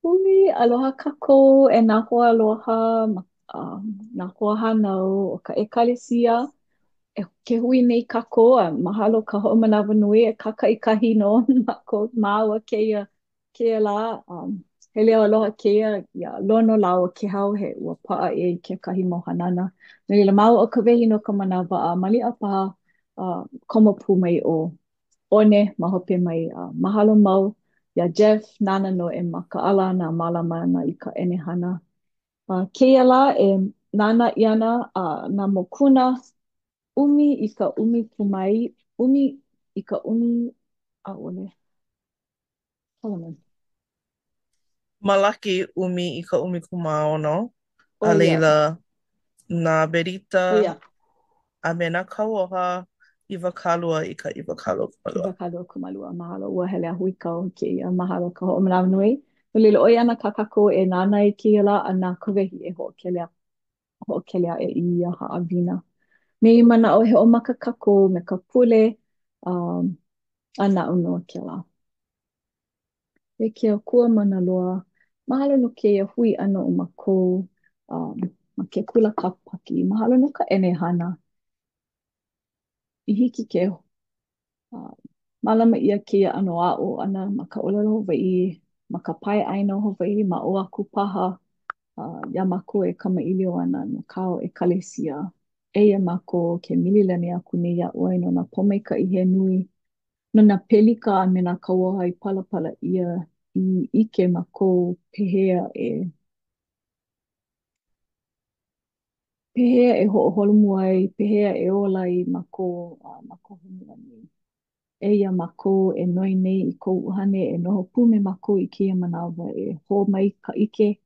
Hui, aloha kākou e nā hoa aloha, nā hoa hanau o ka ekalesiā. Ke hui nei kākou, mahalo ka hoʻomanawa nui e kaka i kahi no mākou māua keia lā. He leo aloha keia, ia lono laua ke hau he ua paʻa e ke kahi mau hanana. No leila mau o ka wehi no ka manawa a maliʻa paha komo pū mai o one ma hope mai mahalo mau ia Jeff nana no e makaala na malama na i ka ʻenehana. Keia la e nana iana na mokuna umi i ka umi kumai, umi i ka umi ʻaʻole. Solomon. Malaki umi i ka umi kumāono, O a ia, leila nā berita o ia, a me nā kauoha iwa kālua i ka iwa kālua i kumalua. ka kalo kumalua mahalo ua hele a hui kau keia mahalo ka hoʻomanawa nui. No leila o ia na ka kako e nana i keia la a nā kawehi e hoʻokelea e ia haʻawina. Me i mana o he o maka kako me ka pule a na uno kela. E kia kua mana loa, mahalo no keia hui ano o makou, ma ke kula kapaki, mahalo no ka ʻenehana, i hiki ke malama ia keia ano aʻo ana ma ka ʻolelo Hawaiʻi, ma ka pae ʻaina o Hawaiʻi, ma o aku paha, ia mākou e kamaʻilio ana no kao e kalesia. Eia mākou ke mililani aku nei iaʻoe no nā pomaikaʻi he nui no nā pelika a me nā kauoha i palapala ia i ike mākou pehea e hoʻoholomu ai, pehea e ola i mākou honua. Eia mākou e noi nei i kou uhane e noho pū me mākou i kia manawa e hō mai ka ike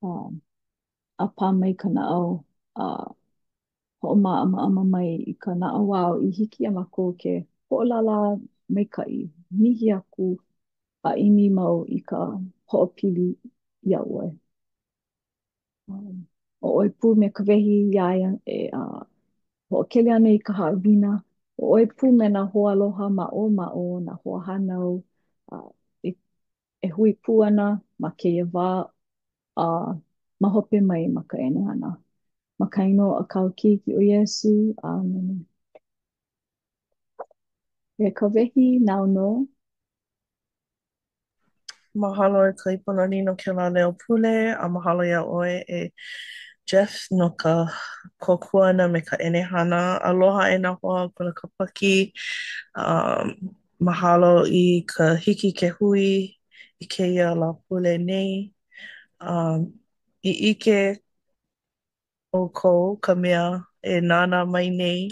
a pā mai ka naʻau a hoʻoma ama mai i ka naʻau wao i hiki a mākou ke hoʻolala maikaʻi, mihi aku a imi mau i ka hoʻopili iaʻoe. O oi pū me ka wehi iaia e hoʻokele ana i ka haʻawina, o oi pū me nā hoaloha maʻo nā hoa hanau, uh, e, e hui pū ana ma keia wā a ma hope mai ma ka ʻenehana. Ma ka ino a kau keiki o Iesu, amen. E ka wehi nauno, Mahalo e ka ipanani no kēlā leo pule, a mahalo ia ʻoe e Jeff no ka kokua ana me ka ʻenehana. Aloha e nā hoa kula ka paki. Mahalo i ka hiki ke hui i kēia la pule nei. I ike o kou ka mea e nana mai nei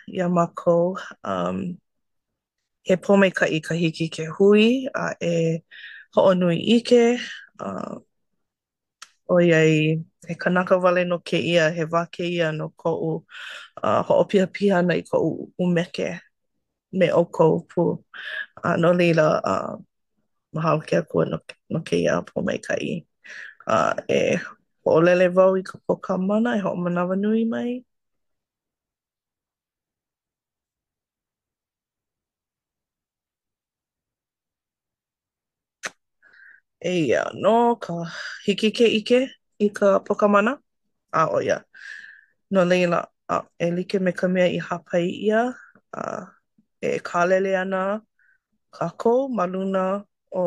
ia mākou. He pōmaikaʻi ka hiki ke hui a e hoʻonui ike. Uh, ʻoiai he kanaka wale no kēia, he wā kēia no koʻu hoʻopiapia ana i koʻu umeke me ʻoukou pu. No leila, mahalo ke akua no kēia pōmaikaʻi. E hoʻolele wau i ka poka mana e hoʻomanawa nui mai. Eia, no ka hiki ke ike i ka poka mana. O ia. No leila, e like me ka mea i hapai ia, e kālele ana kākou ma luna o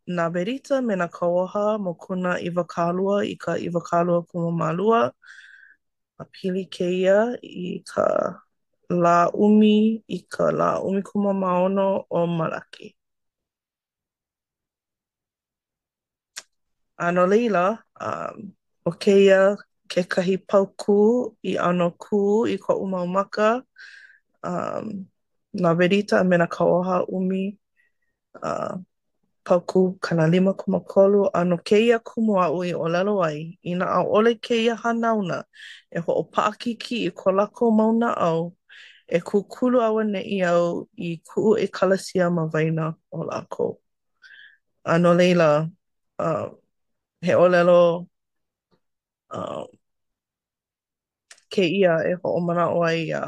nā berita me nā kauoha mo kona iwakālua i ka iwakālua kumamālua. A pili kēia i ka lā umi i ka lā umi kumamaono o Malaki. A no leila, o kēia kekahi pauku i ano kū i koʻu mau maka, nā berita me nā kauoha umi, uh, pauku kanalimakūmākolu a no kēia kumu aʻu i ʻōlelo ai, inā ʻaʻole kēia hanauna e hoʻopaʻakiki i ko lākou mau naʻau e kūkulu awaneʻi au i kuʻu ʻekalesia ma waena o lākou. A no leila, uh, he ʻōlelo uh, kēia e hoʻomanaʻo ai a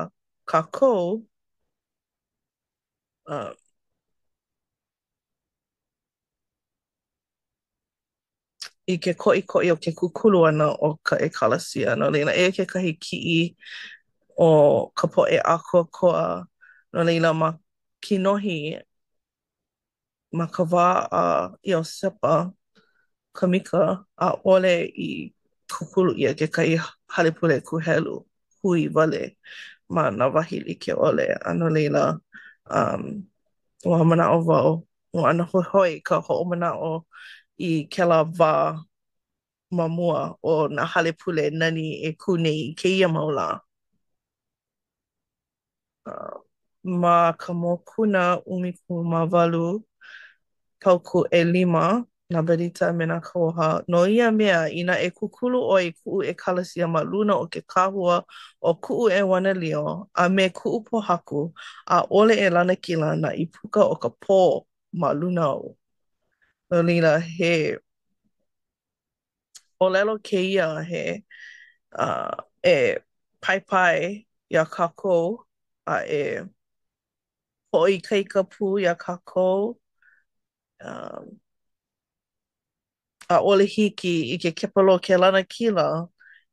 kākou, uh, i ke koʻikoʻi o ke kukulu ʻana o ka ʻekalesia. No leila, eia kekahi kiʻi o ka poʻe ākuakoa. No leila, ma kinohi, ma ka wā a Iosepa Kamika, ʻaʻole i kukulu ʻia kekahi halepule kūhelu hui wale ma nā wahi like ʻole. A no leila, ua manaʻo wau, ua ana hoihoi ka hoʻomanaʻo i kēlā wā ma mua o nā halepule nani e kū nei i kēia mau lā. Ma ka mokuna ʻumikumawalu pauku ʻelima nā berita me nā kauha. No ia mea, inā e kukulu ʻoe i kuʻu ʻekalesia ma luna o ke kāhua o kuʻu ʻewanelio a me kuʻu pōhaku, ʻaʻole e lanakila na i puka o ka pō ma luna au. No leila, he ʻōlelo kēia he e paipai iā kākou a e hoʻoikaika pū iā kākou. Um, ʻaʻole hiki i ke kepalo ke lanakila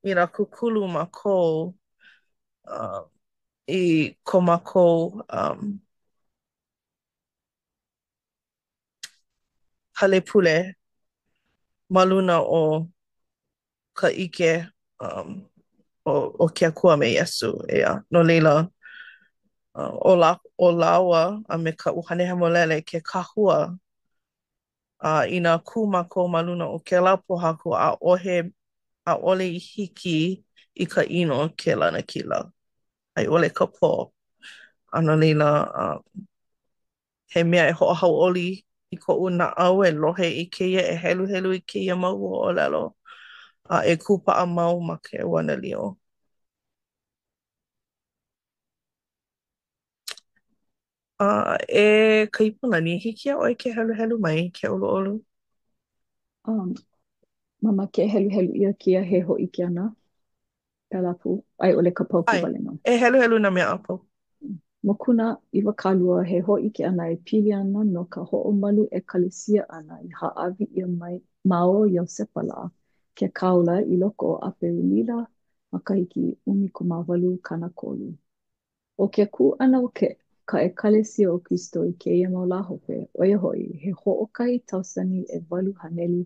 i nā kukulu mākou i ko mākou halepule ma luna o ka ʻike o ke akua me Iesu, ea. No leila, o laua a me ka uhane hemolele ke kahua i nā kū mākou ma luna o kēlā pohaku ʻaʻole i hiki i ka ʻino ke lanakila. Ai ʻole ka pō. A no leila, he mea e hoʻohauʻoli i koʻu naʻau e lohe i kēia e heluhelu i kēia mau hoʻolelo a e kūpaʻa mau ma ke ʻewanelio. E ka ipulani, hiki iā ʻoe ke heluhelu mai ke ʻoluʻolu? Um, Mama ke helu helu ia kia he hoʻi ke ana. Pēlā pū. Ai ʻole ka pau Ai, kiwale no. e heluhelu na mea apau. Mokuna iwakalua he hoʻi ke ana e pili ana no ka hoʻomalu e kalesia ana i haʻawi ia mai mao Iosepa lā ke kaula i loko o Aperemila makahiki 18:4. O ke kū ana o ka ekalesia o Kristo i kēia mau lā hope, oia hoʻi he hoʻokahi tausani e walu haneli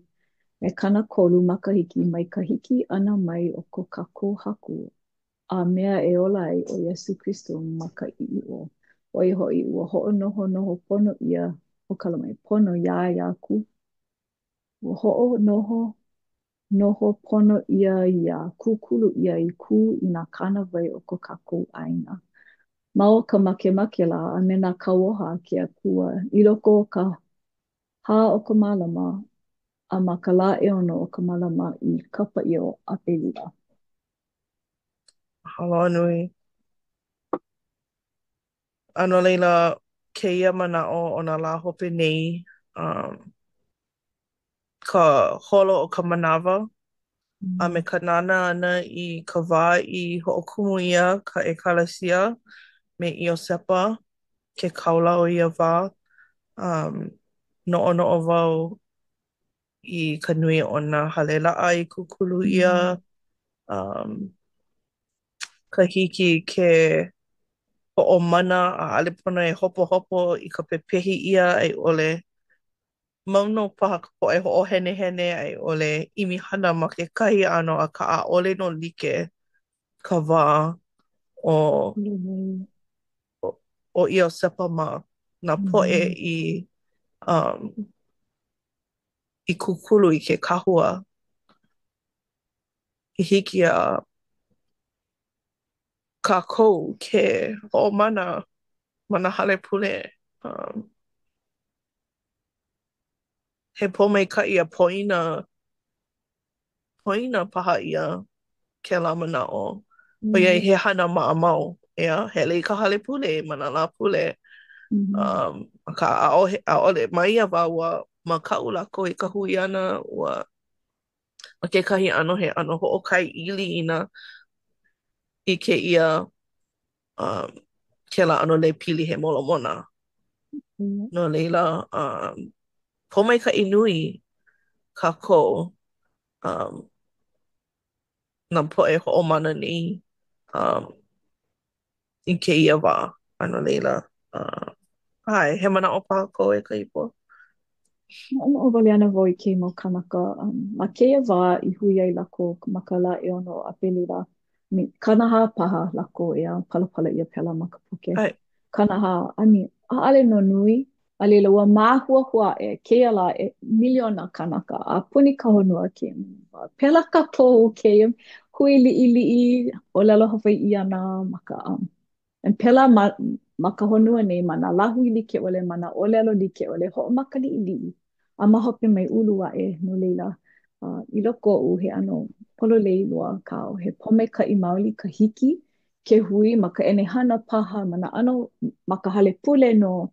me kana kolu makahiki mai ka hiki ana mai o ko kākou haku a mea e ola ai o Iesu Kristo ma ka iʻiʻo. Oia hoʻi ua hoʻonoho noho pono ia o ka lamai pono ia ku. Ua hoʻonoho noho pono ia kūkulu ia i kū i nā kānawai o ko kākou ʻāina. Ma o ka makemake la a me nā kauoha ke akua i loko o ka hā o ka mālama a ma ka lā ʻeono o ka mālama i kapa i o Apelila. Halo nui. Ano leila, kēia manaʻo o nā lā hope nei, ka holo o ka manawa, a me Mm. ka nana ana i ka wā i hoʻokumu ia ka ekalesia me Iosepa, ke kaula o ia wā. Noʻonoʻo wau i ka nui o nā hale laʻa i kukulu ia, Mm. um, ka hiki ke hoʻomana a ʻaʻole pono e hopo hopo i ka pepehi ʻia ai ʻole mau no paha ka poʻe hoʻohenehene ai ʻole ʻimihana ma kekahi ʻano a ka ʻaʻole no like ka wā o, Mm. o Iosepa ma nā poʻe Mhm. um, i kukulu i ke kahua i hiki a kākou ke hoʻomana ma nā hale pule. Um, he pōmaikaʻi a poina paha ia kēlā manaʻo. Oiai Mm. he hana maʻamau, ea, hele i ka hale pule, ma nā lā pule. Mhm. Ka ʻaʻole ma ia wā ua makaʻu lākou i ka hui ʻana, ua ma kekahi ʻano he ʻano hoʻokai ʻiliina i kēia um, kēlā ʻano lepili he molomona. Mm. No leila, pōmaikaʻi nui kākou. um, nā poʻe hoʻomana nei i kēia wā. A no leila, he manaʻo paha kou e ka ipo. O wale ana wau i ke mau kanaka. Ma keia wā i hui ai lako ma ka la e ono a pelila. Kanaha paha lako e a palapala ia pela ma ka puke. Ai, Kanaha, aale no nui. A leila ua māhua hua e keia la e miliona kanaka. A puni ka honua ke pela ka pō keia hui li i o lalo hawai i ana ma ka And pela ma ka honua nei ma nā lahu i like ole, ma nā olelo like ole, hoʻomaka liʻiliʻi. A ma hope mai ulu aʻe no leila. I loko o he ano pololei loa kao, he pomekaʻi maoli ka hiki, ke hui ma ka ʻenehana paha, ma nā ano ma ka hale pule no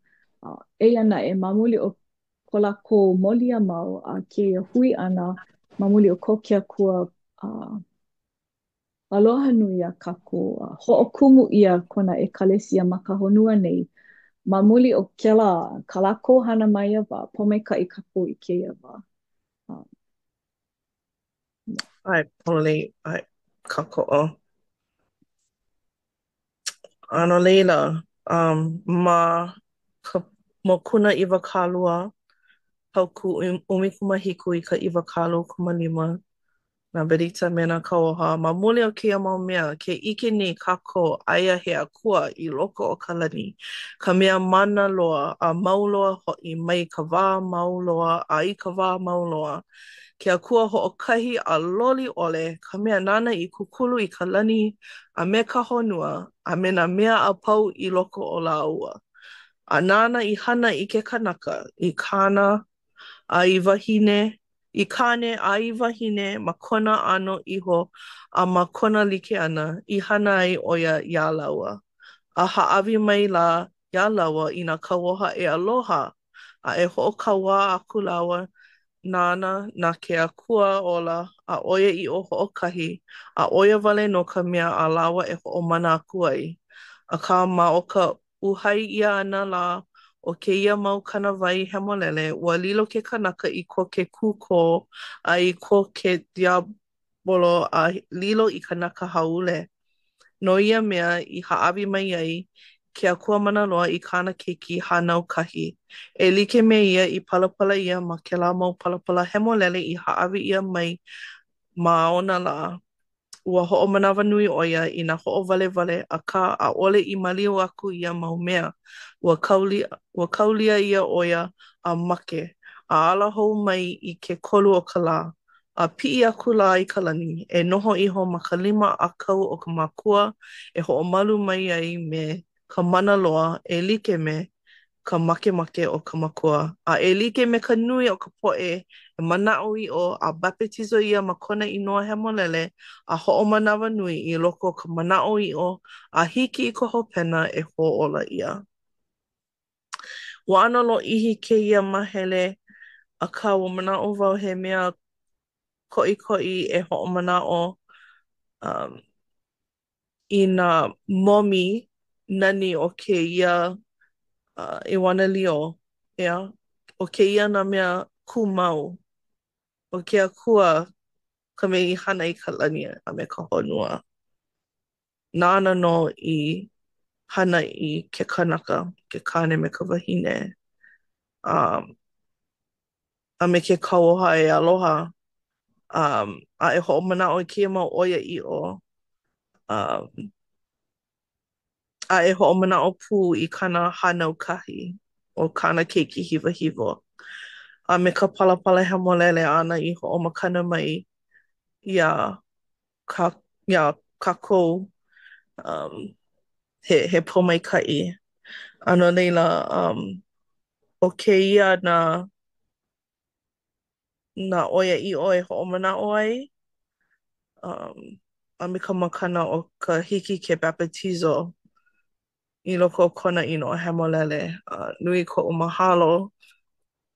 eia naʻe mamuli o ko lākou moli a mau a ke hui ana mamuli o ko ke akua aloha nui a kākou, hoʻokumu ia kona e kalesia ma ka honua nei, ma muli o kela, ka lākou hana mai a wā, pomeka i kākou i keia wā. Uh, ai, pololei, ai, ka koʻo. A no leila, ma ka mokuna iwakālua, hauku ʻumikumahiku i ka iwakālua 15, na Berita me nā kauoha. Ma muli o kia mau mea, ke ike ni kākou aia he akua i loko o ka lani. Ka mea mana loa, a mauloa hoʻi mai ka wā mauloa, a i ka wā mauloa. Ke akua hoʻokahi a loli ole, ka mea nana i kukulu i ka lani, a me ka honua, a me nā mea a pau i loko o la ua. A nana i hana i ke kanaka, i kāna, a i wahine, i kāne a i wahine ma kona ʻano iho a ma kona like ana i hana ai ʻoia iā laua. A haʻawi mai la iā laua i nā kauoha e aloha a e hoʻokauā aku laua nana na ke akua ola a ʻoia i o hoʻokahi a ʻoia wale no ka mea a laua e hoʻomana aku ai. Akā ma o ka ʻuhai ʻia ana la o kēia mau kanawai hemolele, ua lilo ke kanaka i ko ke kūkō a i ko ke diabolo a lilo i kanaka haule. No ia mea i haʻawi mai ai ke akua mana loa i kāna keiki hānau kahi. E like me ia i palapala ia ma kēlā mau palapala hemolele i haʻawi ia mai ma ona la. Ua hoʻomanawa nui ʻo ia i nā hoʻowalewale akā ʻaʻole i maliu aku ia mau mea. Ua kaulia ia ʻo ia a make. A ala hou mai i ke kolu o ka lā. A piʻi aku la i ka lani. E noho iho ma ka 5 ākau o ka mākua. E hoʻomalu mai ai me ka mana loa e like me ka makemake o ka makua. A e like me ka nui o ka poʻe, e manaʻo iʻo a bapetizo ia ma kona inoa hemolele a hoʻomanawa nui i loko o ka manaʻo iʻo a hiki i ka hopena e hōʻola ia. Ua ʻano lōʻihi kēia mahele akā ua manaʻo wau he mea koʻikoʻi e hoʻomanaʻo i nā momi nani o kēia Iwanalio, ea? O kēia nā mea kūmau. O ke akua ka mea i hana i ka lani a me ka honua. Nāna no i hana i ke kanaka, ke kāne me ka wahine. A me ke kauoha e aloha. A e hoʻomanaʻo i kia mau ʻoia iʻo. A e hoʻomanaʻo pū i kana hānau kahi o kāna keiki hiwahiwa. A me ka palapala hemolele ʻana i hoʻomakana mai ia kākou he pōmaikaʻi. A no leila, o kēia nā ʻoia iʻo e hoʻomanaʻo ai, a me ka makana o ka hiki ke bapetizo i loko o kona inoa hemolele. Nui koʻu mahalo,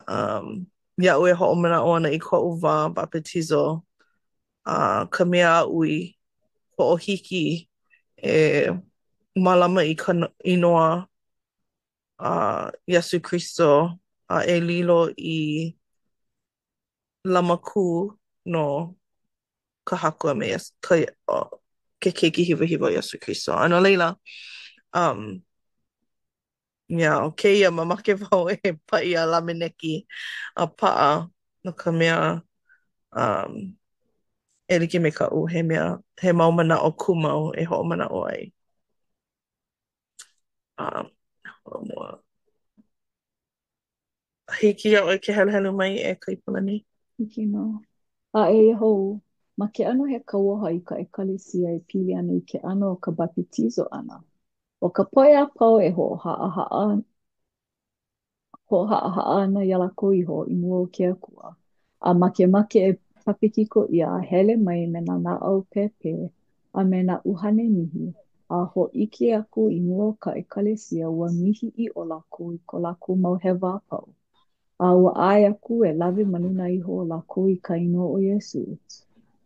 iaʻu e hoʻomanaʻo ana i koʻu wā bapetizo. Ka mea aʻu i hoʻohiki e mālama i ka inoa Iesu Kristo a e lilo i lama kū no ka haku a me ke keiki hiwa hiwa o Iesu Kristo. Ano leila, um, o keia mamake wau e pai a lamineki a paa no ka mea e like me ka u he mea he mau mana o kumau e ho mana o ai. Um, Hiki a oi ke helu helu mai e kaipalani. Hiki nō. A e hou, ma ke ano he kauaha i ka ekalisia e pili ana i ke ano o ka baptizo ana. O ka poe a pau e ho haa ana ia lako iho i mua o ke akua. A make e papikiko ia hele mai me na naau pepe a me na uhane mihi. A ho iki aku i mua o ka ekalesia ua mihi i o lako i ko lako mau hewa a pau. A ua ai aku e lawe manuna iho o lako i ka ino o Yesu.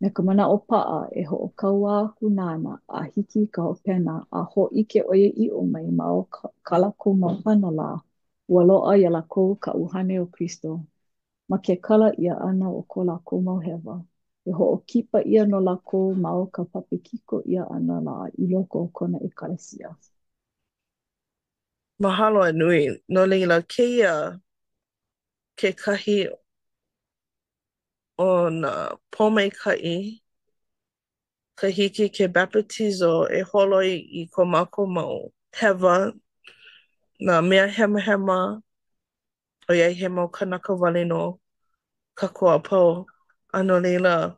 Me ka mana o paa e ho o kaua aku nana a hiki ka o pena a ho ike oie i o mai ma o ka lako mau hana la. Ua loa ia lako ka uhane o Kristo. Ma ke kala ia ana o ko lako mau hewa. E ho o kipa ia no lako ma o ka papikiko ia ana la i loko o kona ekalesia. Mahalo e nui. No leila, keia ke kahi o na pomeikai ka hiki ke baptizo e holoi i ko mako mau hewa na mea hema hema o iai he mau kanaka wale no ka koa pau. Ano leila,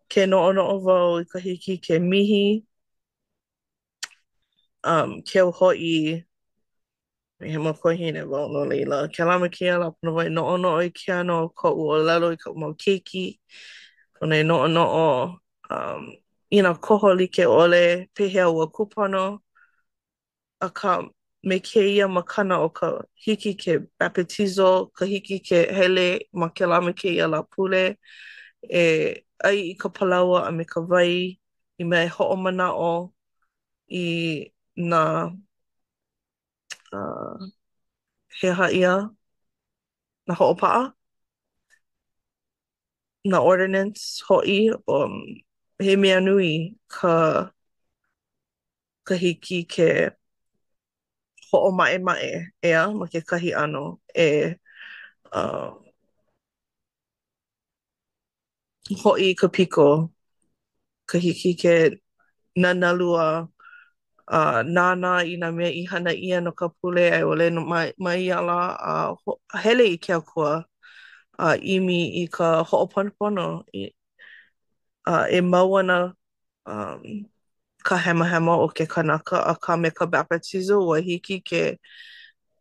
ke no ono o wau i ka hiki ke mihi, ke au hoi me he makohine wau no leila. Ke lama ki ala puna wai no ono o i ke ano ko u o lalo i ka mau keiki. Kone no ono o ina koho like ole pehea ua kupano. A ka me keia makana o ka hiki ke baptizo, ka hiki ke hele ma ke lama keia la pule. E ai i ka palaua a me ka wai i mea e ho'omana o i na uh, he haia na ho'opa'a, na ordinance ho'i he mea nui ka hiki ke ho'oma'e ma'e ea ma ke kahi ano uh, ho'i ka piko ka hiki ke nanalua nana i nā mea i hana ia no ka pule ai ole no mai ala hele i ke akua imi i ka ho'oponopono e mau ana ka hema hema o ke kanaka a ka me ka baptizo ua hiki ke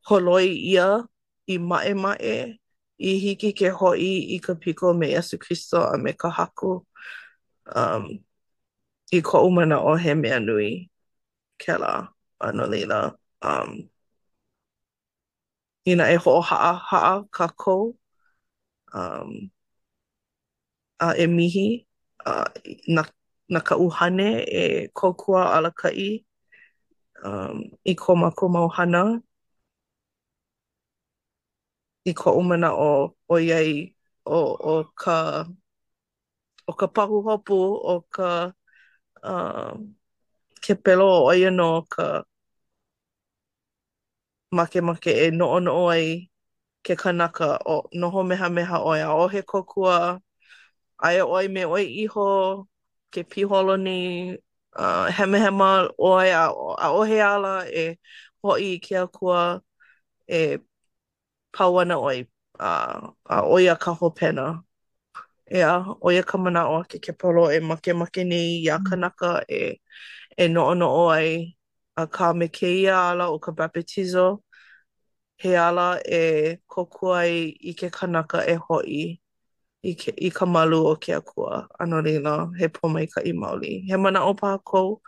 holoi ia i ma'e ma'e i hiki ke ho'i i ka piko me Iesu Kristo a me ka haku um, i ko'u mana o he mea nui kela ano leila ina e ho'oha'a ha'a kākou a e mihi na, na ka uhane e kokua alaka'i i ko mako mau hana i ko'u mana o iai o ka pahu hopu o ka ke pelo o ia no ka make e no'ono'o ai ke kanaka o noho meha meha oi a o he kokua aia oi me oi iho ke piholoni hema hema oi a ohe ala e ho'i i ke akua e pau ana oi a oia ka hopena ea oia ka mana'o ke polo e make nei ia kanaka e no'ono'o ai a ka me keia ala o ka baptizo he ala e kokua ai i ke kanaka e ho'i i ka malu o ke akua. Ano leila, he pōmaika'i maoli. He mana'o paha kou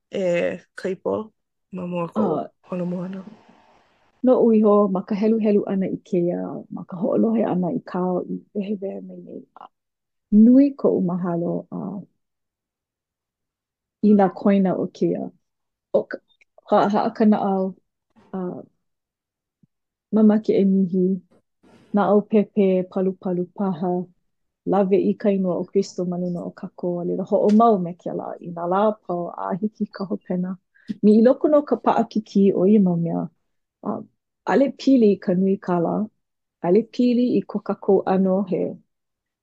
e kaipo ma mua kou Uh, holo moana. no uiho ma ka helu helu ana i keia, ma ka ho'olohe ana i kao i wehe mai nei. Nui ko u mahalo i nā koina o keia. O ka ha'a kana au uh, mamake e mihi, na au pepe palu palu paha, lawe i ka ingoa o Kristo ma luna o kākou a leila ho'omau me ke la i nā la pau a hiki ka hopena. Mi i loko no ka paʻakiki o i mau mea, ale pili i ka nui kala, ale pili i ko kākou ano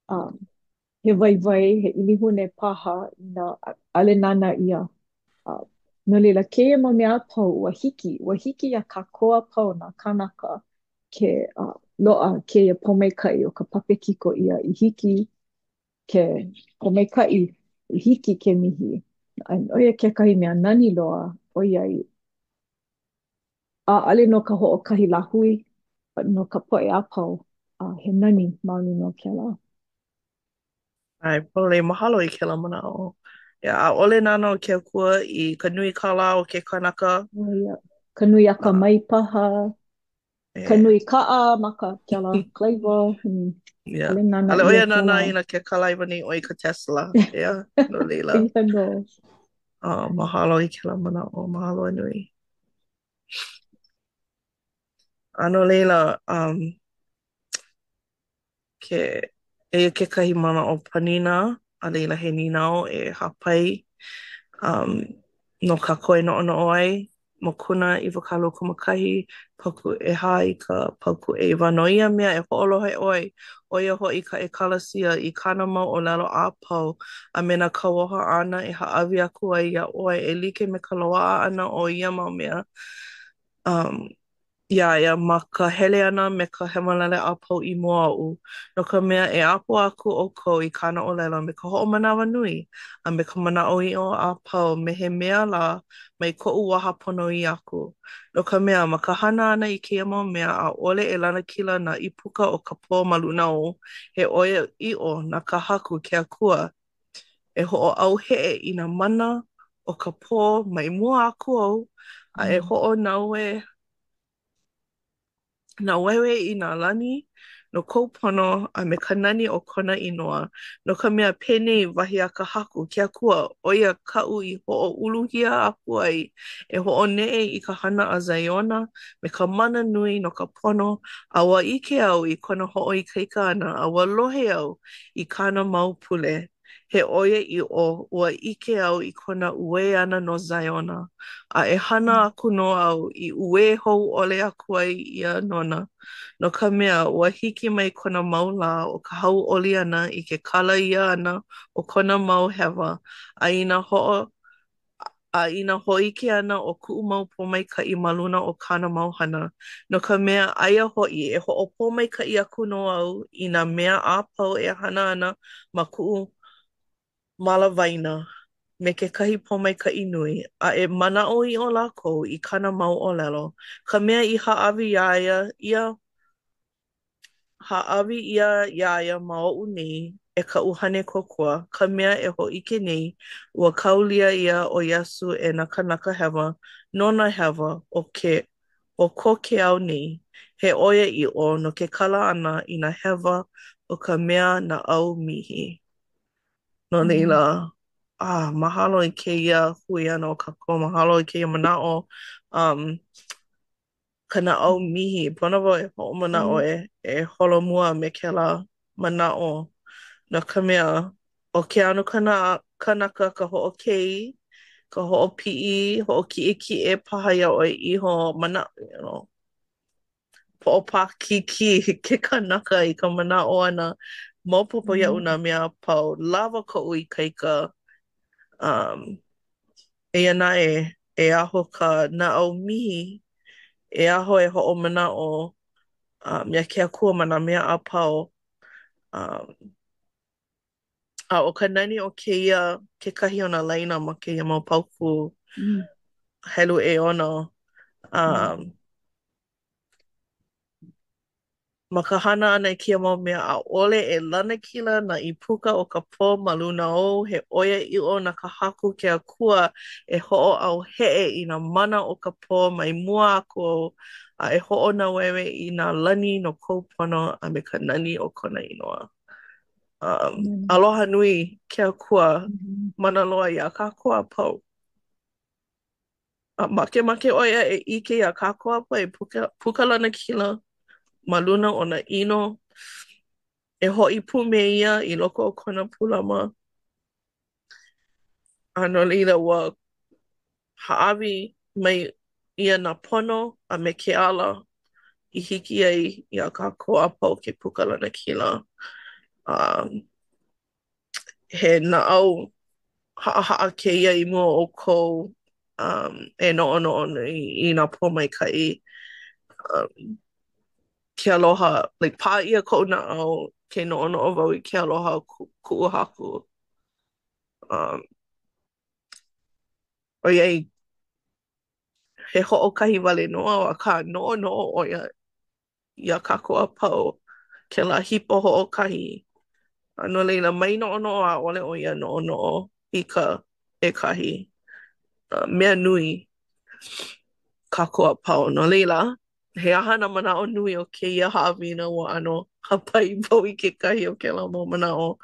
um, he waiwai, he ilihune paha i nā ale nana ia. Uh, no leila, keia mau mea pau ua hiki ia kākoa pau nā kanaka ke loa keia pomaikai o ka pape kiko ia i hiki ke pomaikai i hiki ke mihi. Oia kekahi mea nani loa, oia ale no ka hoʻokahi lahui, no ka poʻe a pau, he nani maoli no ke la. Ai, pole, mahalo i ke la mana o. Ia, a ole nana o ke akua i ka nui kala o ke kanaka. Oia, ka nui a ka Uh, mai paha, ka e, nui kaa ma ka ke la klaiwa, ia. ale nana Ale ia oia ke la. nana ina ke kalaiwa ni o i ka Tesla. Ia, no leila. Ia no. Mahalo i ke la mana o. Mahalo nui. Ano leila, ke kahi mana o panina, a leila he ninau e hapai. Um, no ka koe no ono ai, mokuna I wakalu kumakahi, paku e hai ka paku e wanoia mea e ho'olohe oi. Oia ho I ka e kalasia I kana mau o lalo a pau, a mena ka woha ana e haawi aku ai ia oi, e like me ka loa ana o ia mau mea. Um, ia, ma ka hele ana me ka hemalele a pau I mua au. No ka mea e apo aku o ko I kana o lela me ka ho'o manawa nui. A me ka manao I o a pau me he mea la mai ko u waha pono I aku. No ka mea ma ka hana ana I ke mau mea a ole e lana kila na I puka o ka pō maluna o. He oia I o na ka haku ke akua. E ho'o au he I na mana o ka pō mai mua aku au. A e Mm. ho'o naue na wewe I nā lani, no kou pono a me ka nani o kona inoa. No ka mea pene wahi a ka haku, kia kua oia kau I ho'o uluhia aku ai, e ho'o nee I ka hana a Zaiona, me ka mana nui no ka pono, a wa ike au I kona ho'o I kaika ana, a wa lohe au I kana mau pule. He oia I o, ua ike au I kona ue ana no Zaiona. A e hana aku no au I ue hou ole aku ai ia nona. No ka mea, ua hiki mai kona mau la o ka hau oli ana I ke kala ia ana o kona mau hewa. A ina ho'o, a ina hoike ana o ku'u mau pōmaika'i ma luna o kana mau hana. No ka mea aia ho'i e ho'o pōmaika'i aku no au I nā mea a pau e hana ana ma ku'u malawaina. Me ke kahi pōmaika'i nui, a e mana'o I o lākou I kana mau o lelo. Ka mea I ha'awi ha'awi ia ia ma o'u nei e ka uhane kokua. Ka mea e ho'ike nei, ua kaulia ia o Iesu e na kanaka hewa, no na hewa o ko ke au nei. He oia I o no ke kala ana I na hewa o ka mea na au mihi. No Mm. leila, mahalo I kēia hui ana o kākou, mahalo I kēia mana'o, ka na'au mihi, pono wau e ho'o mana'o e holomua me ke la mana'o. No ka mea, o ke anu kanaka ka ho'okei, ka ho'opi'i, ho'oki'eki'e paha ia ʻoe iho po'opākiki ke kanaka I ka mana'o ana. Maopopo iaʻu nā Mm. mea pau, lawa ko'u I kaika. Eia naʻe, e aho ka na'au mihi, e aho e ho'omana'o mea ke akua ma nā mea a pau. Um, a o ka nani o kekahi o nā laina ma kēia mau pauku Mm. helu e ono. Mm. Um, ma ka hana ana I kia mau mea a ole e lana kila na I puka o ka pō ma luna o he oia I o na ka haku ke akua e ho'o au he'e I nā mana o ka pō mai mua aku au a e ho'o na wewe I nā lani no kou pono a me ka nani o kona inoa. Mm. Aloha nui ke akua Mhm. mana loa I a kākua pau. A make oia e ike I a kākua pau e puka lana kila ma luna o na ino E ho'i pu me ia i loko o kona pulama. A no leila ua ha'awi mai ia nā pono a me ke ala i hiki ai i a kākou a pau ke pukalana kila. Um, He naʻau haʻahaʻa kēia i mua o kou e noʻonoʻo nui i nā pōmaikaʻi. Um, Ke aloha, like pā ia koʻu naʻau ke noʻonoʻo wau i ke aloha kuʻu haku. Um, ʻoiai, he hoʻokahi wale noa akā noʻonoʻo ʻo ia i a kākou a pau. Kēlā hipo hoʻokahi. A no leila mai noʻonoʻo ʻaʻole ʻo ia noʻonoʻo i ka ʻekahi. Mea nui kākou a pau. No leila, he aha na manaʻo nui o kēia haʻawina ua ʻano hapai wau i kekahi o kēlā mau manaʻo.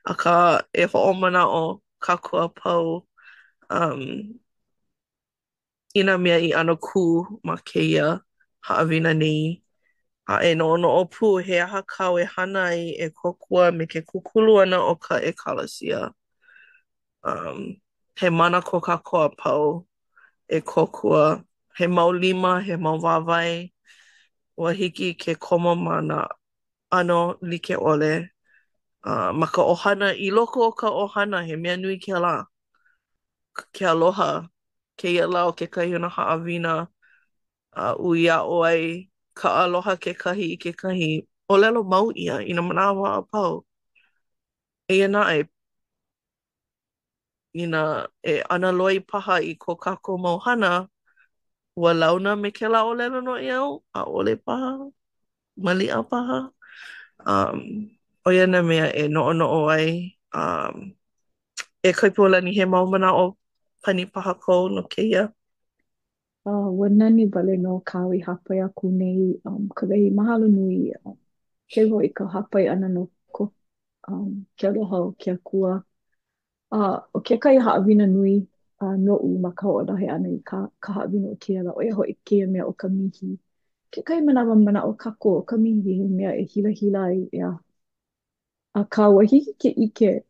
Akā e hoʻomanaʻo kākou a pau i nā mea i ʻano kū ma kēia haʻawina nei. A e noʻonoʻo pū he aha kāu e hana ai e kokua me ke kukulu ʻana o ka ʻekalasia. He mana ko kākou a pau e kokua. He mau lima, he mau wāwae. Ua hiki ke komo mana ʻano like ʻole. Ma ka ʻohana, i loko o ka ʻohana, he mea nui kēlā. Ke aloha, kēia la o kekahi o nā haʻawina. Ui aʻo ai, ka aloha kekahi i kekahi. ʻōlelo mau ʻia i nā manawa a pau. Eia naʻe, inā e ʻana loi paha i ko kākou mau hana, ua launa me kēlā ʻōlelo no iau, ʻaʻole paha, maliʻa paha. ʻO ia nā mea e noʻonoʻo ai. E kaipōlani he mau manaʻo pani paha kou no kēia. Ua nani wale no kāu i hapai aku nei ka wehi mahalo nui ke hoi ka hapai ana no ko ke aloha o ke akua. O kekahi haʻawina nui noʻu ma ka hoʻolahe ana i ka haʻawina o keia la ʻo ia hoʻi keia mea o ka mihi. Kekahi manawa manaʻo kākou o ka mihi he mea e hilahila ai ea. Akā ua hiki ke ʻike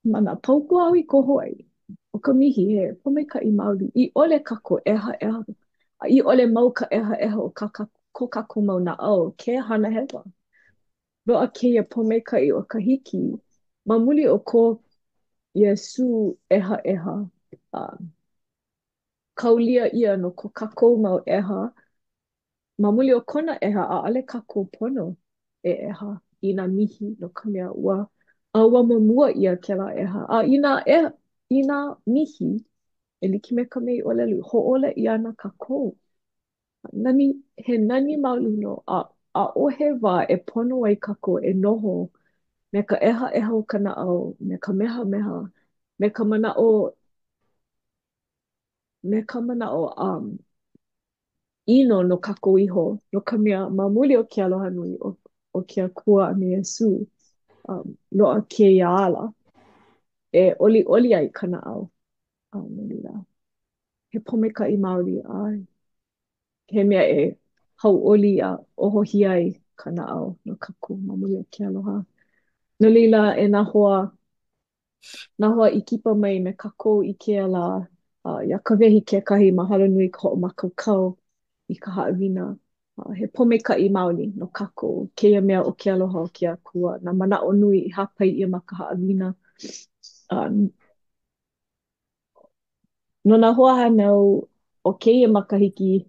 mana paupua au i koho ai. O ka mihi he pōmaikaʻi maoli i ʻole kākou ʻeha ʻeha. A i ʻole mau ka ʻeha ʻeha o ko kākou mau naʻau ke hana hewa. Loaʻa kēia pōmaikaʻi o ka hiki ma muli o ko Iesu ʻeha ʻeha. Kaulia ʻia no ko kākou mau ʻeha. Ma muli o kona ʻeha ʻaʻale kākou pono e ʻeha i nā mihi no ka mea ua mamua ʻia kēlā ʻeha. A i nā mihi e like me ka mea i ʻōlelo hōʻole ʻia ana kākou. He nani maoli no ʻaʻohe wā e pono ai kākou e noho me ka ʻeha ʻeha o ka naʻau, me ka meha meha, me ka manaʻo ʻino no kākou iho no ka mea ma muli o ke aloha nui o ke akua a me Iesu loaʻa kēia ala e oliʻoli ai ka naʻau no leila. He pōmaikaʻi maoli he mea e hauʻoli a ʻohohia ai ka naʻau no kākou ma muli o ke aloha. No leila e nā hoa i kipa mai me kākou i kēia la ia ka wehi kekahi mahalo nui ka hoʻomākaukau i ka haʻawina. He pōmaikaʻi maoli no kākou kēia mea o ke aloha o ke akua nā manaʻo nui i hapai ʻia ma ka haʻawina. No nā hoa hanau o kēia makahiki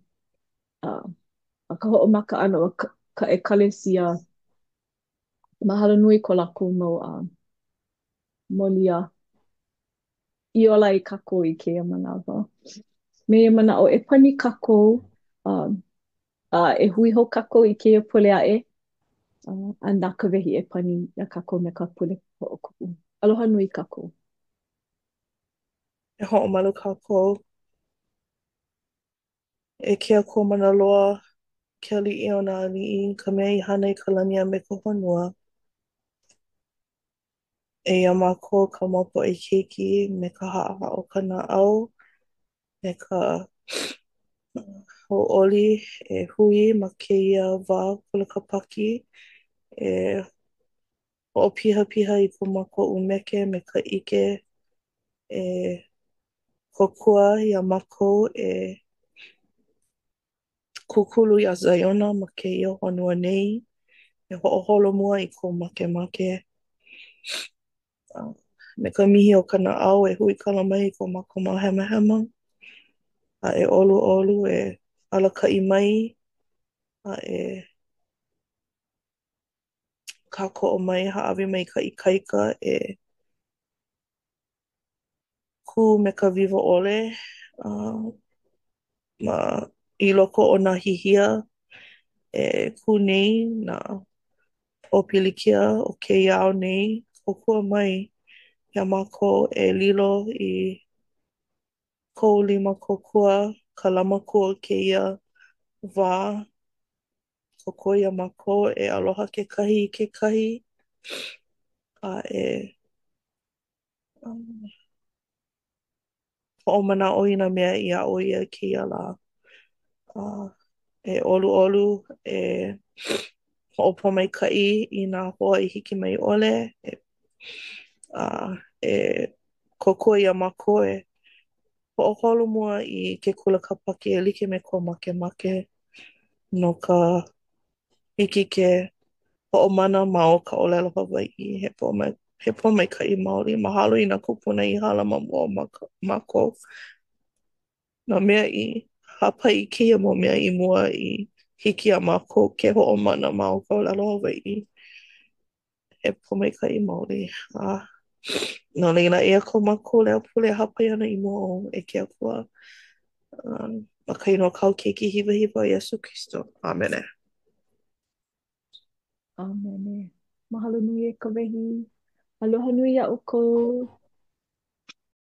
a ka hoʻomaka ʻana o ka ʻekalesia mahalo nui ko lākou mau molia i ola i kākou i kēia manawa. Me ia manaʻo e pani kākou e hui hou kākou i kēia pule aʻe a nā ka wehi e pani ia kākou me ka pule hoʻokuʻu. Aloha nui kākou. E hoʻomalu kākou. E ke akua mana loa ke aliʻi o nā aliʻi, ka mea i hana i ka lani a me ka honua. Eia mākou ka maopo e keiki me ka haʻahaʻo ka naʻau, me ka hauʻoli e hui ma kēia wā kulakapaki. E hoʻopiha piha i ko mākoʻu meke me ka ʻike e kokua iā mākou e kukulu iā Zaiona ma kēia honua nei e hoʻoholomua i ko makemake. Me ka mihi o ka naʻau e hui kala mai i ko mākou ma hemahema a e ʻoluʻolu e alakaʻi mai a e kākoʻo mai haʻawi mai ka ikaika e ku me ka wiwa ʻole ma i loko o nā hihia e ku nei nā ʻōpilikia o kēia ao nei kokua mai iā mākou e lilo i kou lima kokua kalama kua kēia wā kokua iā mākou e aloha kekahi i kekahi a e hoʻomanaʻo i nā mea i aʻo ia kēia lā. E ʻoluʻolu e hoʻopōmaikaʻi i nā hoa i hiki mai ʻole e kokua iā mākou e hoʻoholomua i ke kulakapake e like me ko makemake no ka hiki ke hoʻomana ma o ka ʻōlelo Hawaiʻi he pōmaikaʻi maoli. Mahalo i nā kupuna i hala ma mua o mākou. Nā mea i hāpai i kēia mau mea i mua i hiki a mākou ke hoʻomana ma o ka ʻōlelo Hawaiʻi. He pōmaikaʻi maoli. No leila, eia ko mākou leo pule hāpai ana i mua o e ke Akua. Ma ka ino kau keiki hiwa hiwa o Iesu Kristo. Amene. Amene. Mahalo nui e ka wehi. Aloha nui iaʻu kou.